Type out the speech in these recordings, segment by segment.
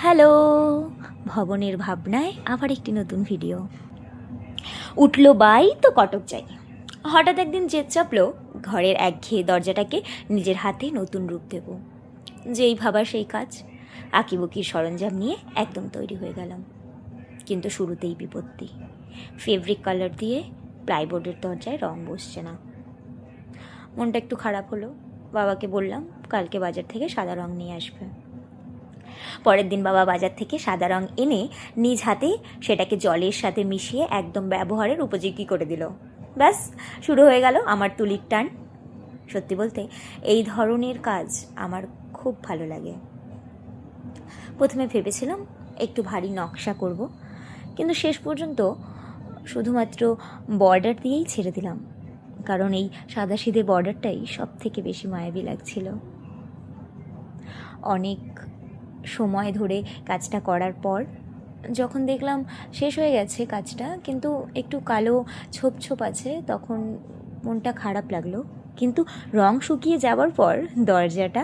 Hello, ভবনের ভাবনায় আবার একটি নতুন ভিডিও। উঠলো বাই তো কটক যাই। হঠাৎ একদিন জেদ চাপলো ঘরের একঘেয়ে দরজাটাকে নিজের হাতে নতুন রূপ দেব। যেই ভাবা সেই কাজ, আঁকিবুকির সরঞ্জাম নিয়ে একদম তৈরি হয়ে গেলাম। কিন্তু শুরুতেই বিপত্তি। ফেব্রিক কালার দিয়ে প্লাইবোর্ডের দরজায় রং বসছে না। মনটা একটু খারাপ হলো। বাবাকে বললাম কালকে বাজার থেকে সাদা রং নিয়ে আসবে। পরের দিন বাবা বাজার থেকে সাদা রং এনে নিজ হাতে সেটাকে জলের সাথে মিশিয়ে একদম ব্যবহারের উপযোগী করে দিল। ব্যাস, শুরু হয়ে গেল আমার তুলির টান। সত্যি বলতে এই ধরনের কাজ আমার খুব ভালো লাগে। প্রথমে ভেবেছিলাম একটু ভারী নকশা করব, কিন্তু শেষ পর্যন্ত শুধুমাত্র বর্ডার দিয়েই ছেড়ে দিলাম, কারণ এই সাদাসিধে বর্ডারটাই সব থেকে বেশি মায়াবী লাগছিল। অনেক সময় ধরে কাজটা করার পর যখন দেখলাম শেষ হয়ে গেছে কাজটা, কিন্তু একটু কালো ছোপ ছোপ আছে, তখন মনটা খারাপ লাগলো। কিন্তু রং শুকিয়ে যাওয়ার পর দরজাটা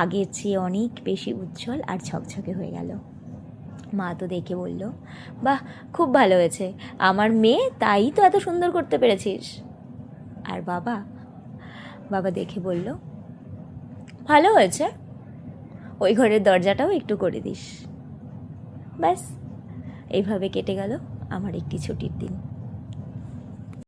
আগের চেয়ে অনেক বেশি উজ্জ্বল আর ঝকঝকে হয়ে গেল। মা তো দেখে বলল, বাহ, খুব ভালো হয়েছে, আমার মেয়ে, তাই তো এত সুন্দর করতে পেরেছিস। আর বাবা দেখে বলল, ভালো হয়েছে, ওই ঘরের দরজাটাও একটু করে দিস। ব্যাস, এইভাবে কেটে গেল আমার একটি ছুটির দিন।